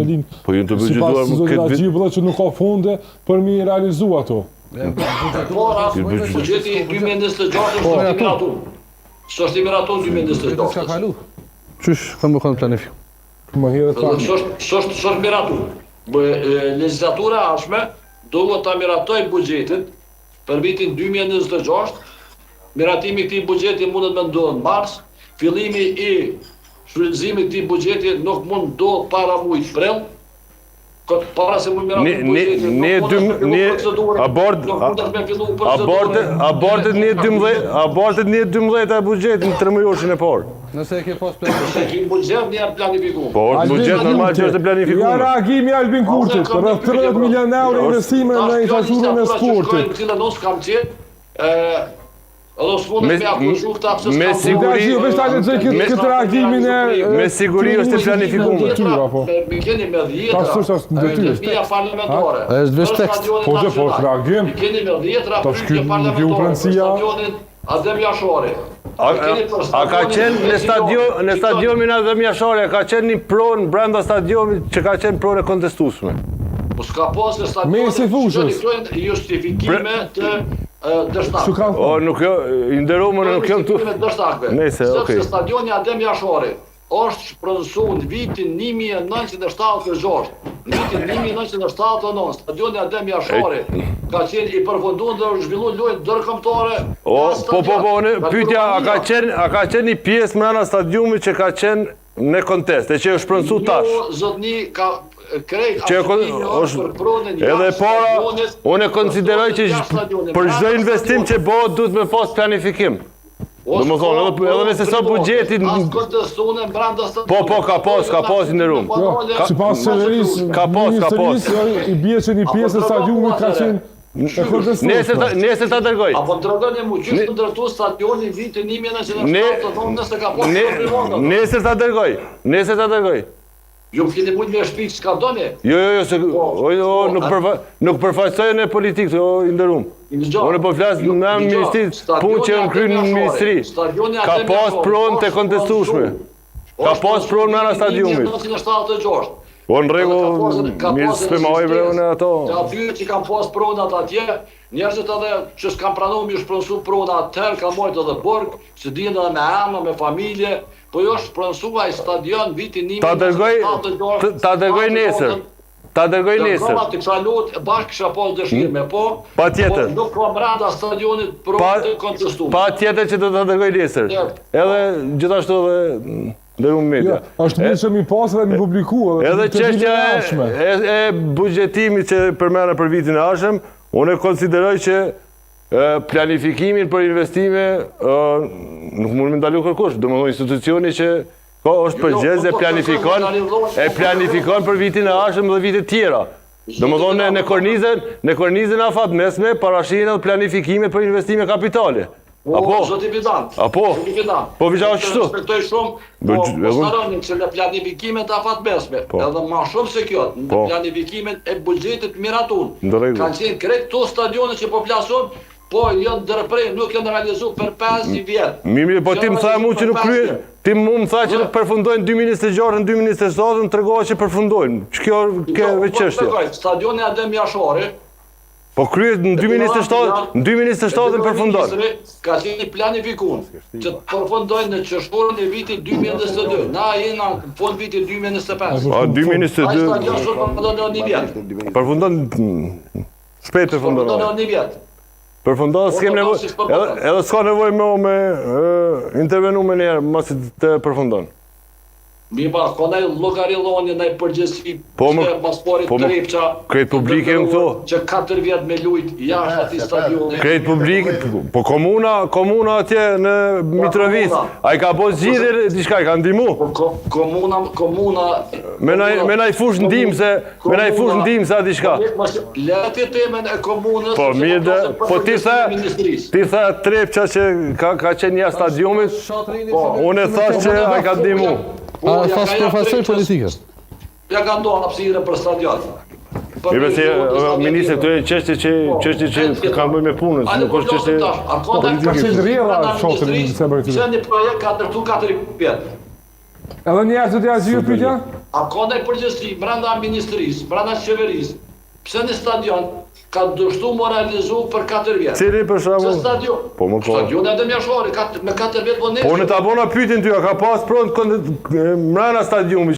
linë. Po ju të sipas buxhetuar zotit Axhibullit që nuk ka fonde për mi realizu ato. Buxheti 2026 është i miratur. S'është i miratur 2026. Qysh kanë më kanë planifiku? Më herët tani. S'është miratur. Legislatura ashme duhet ta miratoj buxhetin për vitin 2026. Miratimi i këtij buxheti mundet me ndodhur në mars. Fillimi i shfrytëzimit të këtij buxheti nuk mund ndodh para muajit prill. Para se mund miratoj buxhetin. Abortet një 12 e buxhetin 3 muajshin e parë. Nëse e ke pas planifikum. Nëse ke buxhet një planifikuar. Po, buxhet normal që është planifikuar. Ja reagimi Albin Kurtit, rreth 30 milionë euro investime në infrastrukturën e sportit. Me siguri është planifikuar. Ta s'është në detyrë. Është veç tekst. Po reagim. Ta shky nuk ju pranësia. Adem Jashori. A ka qenë në stadionin Adem Jashori, ka qenë një pronë brenda stadionit që ka qenë pronë e kontestueshme. Po s'ka pas në stadionin justifikime të dështakëve. O, nuk jo, i nderuar nuk jam këtu. Nëse, okay. Sepse stadioni Adem Jashori është shpronësuar në vitin 1976. Në vitin 1979, stadioni Adem Jashori ka qenë i përfunduar dhe u zhvillu lojë ndërkombëtare. Pyetja a ka qenë një pjesë brenda stadiumit që ka qenë në kontest, e që është shpronësuar tash. Jo, zotni ka krejt për pronën edhe para, unë e konsideroj që për çdo investim që bëhet duhet me pas planifikim. Domethënë, edhe nëse sa buxheti Po, ka pas i nderuar. Sipas qeverisë, ka pas. I bie që një pjesë e stadiumit ka qenë Nesër ta dërgoj. Apo të rogoni mu qështë të ndërtu stadioni vitin 1979 nëse ka pas Nesër ta dërgoj. Ju më keni mujtë me shpik që ka doni? Jo, nuk përfaqësojnë e politikë, i ndërum. Unë po flasë në ministrit, punë që në krynë në ministri. Ka pas pronë të kontestueshme. Ka pas pronë në stadiumit. 1976. Po në rregull, mirë s'pëmoj vreun e ato. Të aty që kam pas pronat atje, njerëzit edhe që s'kam pranu mi shpronsu pronat atër, kam mojtë edhe burg, që dinë edhe me amë, me familje, po jo shpronsuaj stadion vitin 1976. Ta dërgoj nesër. Dërgoma të këshalut, bashkë kësha pas dëshirë me po, pa tjetër. Po nuk ka branda stadionit pronat të kontestuar. Pa tjetër që të dërgoj nesër. Edhe gjithashtu edhe media. Është mirë që mi pasë dhe mi publiku. Edhe çështja e buxhetimit që përmena për vitin e ardhshëm, unë e konsideroj që planifikimin për investime nuk mund me ndalu kërkush. Domethënë institucioni që është përgjegjës e planifikon për vitin e ardhshëm dhe vitet tjera. Domethënë në kornizën afat mesme parashihen edhe planifikimet për investime kapitale. Apo, zoti Vidant. Po vizha është kështu. Respektoj shumë, po staronin që në planifikimet afat mesme, edhe ma shumë se kjo, në planifikimet e buxhetit miratun, kanë qenë krejt këto stadione që po plason, po janë ndërprej, nuk janë realizu për 5 vjetë. Mirë, po ti më tha mu që nuk kryen, ti mu më tha që nuk përfundojnë 2026, në 2027, në tregoha që përfundojnë. Që kjo ke veçështja. Stadioni Adem Jashori, po kryet në 2027 përfundon. Ka qenë planifikun që të përfundojnë në qështorën e vitit 2022. Na jena në fund vitit 2025. 2022. A stadion sot përfundon një vjetë. Përfundon shpejt përfundon. Përfundon një vjetë. Përfundon s'kem nevoj, edhe s'ka nevoj me intervenu me njerë masit të përfundon. Mi pas, ka nëjë logariloni, nëjë përgjësi, që pasporit Trepqa, krejt publike në këto. Që 4 vjetë me lujt, jashtë ati stadioni. Krejt publike, po komuna atje në Mitrovic, a i ka po zgjidhje, diçka i ka ndimu? Komuna... Me na i fush ndim se a diçka. Leti temen e komunës... Po mirë, po ti tha Trepqa që ka qenë një stadiumit, unë e thash që a i ka ndimu. A pas profesor politikës? Ja ka ndonë hapësirë për stadion. Mirë se ministre, këto e çështje që kanë bëjë me punën, nuk është çështje politike. Ka qenë rrjedha shotën në sepër këtu. Që një projekt ka ndërtu 4 vjetë. Edhe njerëzit ja zgjidhur pyetja? A ka ndaj përgjithësi brenda ministrisë, brenda qeverisë, pse në stadion ka dështu më realizu për 4 vjetë? Cili për Pse shembull? stadion? Po më ko. Stadion e dhe mjashori, me 4 vjetë po Po në ta bona pyetjen ty, a ka pas pron mbrana stadiumi